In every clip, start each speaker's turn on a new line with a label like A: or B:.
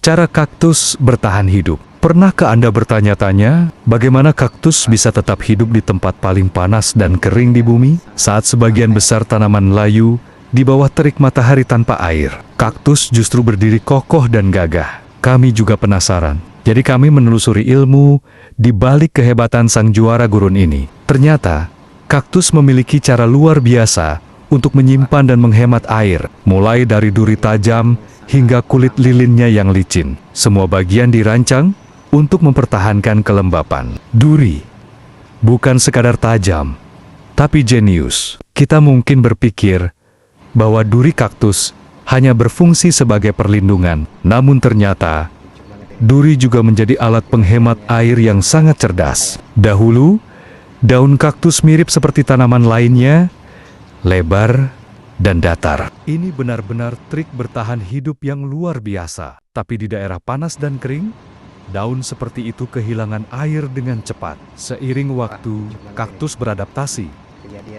A: Cara kaktus bertahan hidup. Pernahkah Anda bertanya-tanya, bagaimana kaktus bisa tetap hidup di tempat paling panas dan kering di bumi, saat sebagian besar tanaman layu di bawah terik matahari tanpa air? Kaktus justru berdiri kokoh dan gagah. Kami juga penasaran. Jadi kami menelusuri ilmu di balik kehebatan sang juara gurun ini. Ternyata, kaktus memiliki cara luar biasa untuk menyimpan dan menghemat air, mulai dari duri tajam hingga kulit lilinnya yang licin. Semua bagian dirancang untuk mempertahankan kelembapan. Duri bukan sekadar tajam, tapi jenius. Kita mungkin berpikir bahwa duri kaktus hanya berfungsi sebagai perlindungan, namun ternyata duri juga menjadi alat penghemat air yang sangat cerdas. Dahulu, daun kaktus mirip seperti tanaman lainnya, lebar dan datar. Ini benar-benar trik bertahan hidup yang luar biasa. Tapi di daerah panas dan kering, daun seperti itu kehilangan air dengan cepat. Seiring waktu, kaktus beradaptasi.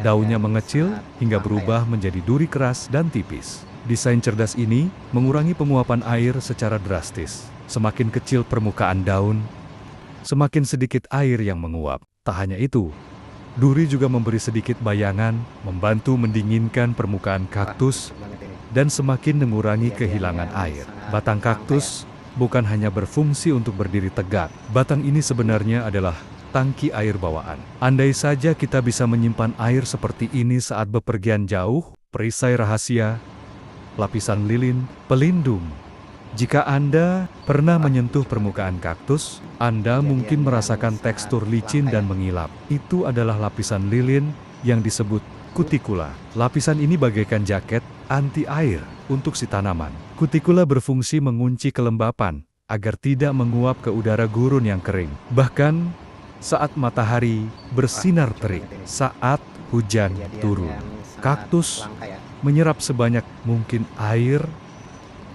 A: Daunnya mengecil hingga berubah menjadi duri keras dan tipis. Desain cerdas ini mengurangi penguapan air secara drastis. Semakin kecil permukaan daun, semakin sedikit air yang menguap. Tak hanya itu, duri juga memberi sedikit bayangan, membantu mendinginkan permukaan kaktus, dan semakin mengurangi kehilangan air. Batang kaktus bukan hanya berfungsi untuk berdiri tegak. Batang ini sebenarnya adalah tangki air bawaan. Andai saja kita bisa menyimpan air seperti ini saat bepergian jauh, perisai rahasia, lapisan lilin, pelindung. Jika Anda pernah menyentuh permukaan kaktus, Anda mungkin merasakan tekstur licin dan mengilap. Itu adalah lapisan lilin yang disebut kutikula. Lapisan ini bagaikan jaket anti air untuk si tanaman. Kutikula berfungsi mengunci kelembapan agar tidak menguap ke udara gurun yang kering. Bahkan saat matahari bersinar terik, saat hujan turun, kaktus menyerap sebanyak mungkin air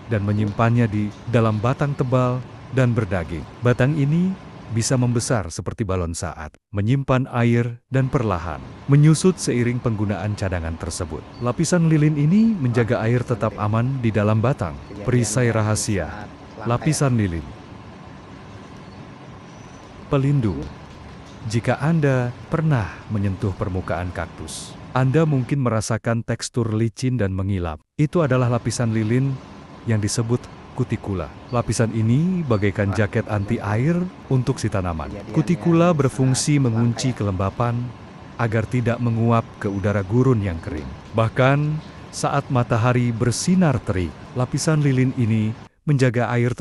A: dan menyimpannya di dalam batang tebal dan berdaging. Batang ini bisa membesar seperti balon saat, menyimpan air dan perlahan menyusut seiring penggunaan cadangan tersebut. Lapisan lilin ini menjaga air tetap aman di dalam batang. Perisai rahasia, lapisan lilin. Pelindung. Jika Anda pernah menyentuh permukaan kaktus, Anda mungkin merasakan tekstur licin dan mengilap. Itu adalah lapisan lilin yang disebut kutikula. Lapisan ini bagaikan jaket anti air untuk si tanaman. Kutikula berfungsi mengunci kelembapan agar tidak menguap ke udara gurun yang kering. Bahkan saat matahari bersinar terik, lapisan lilin ini menjaga air tetap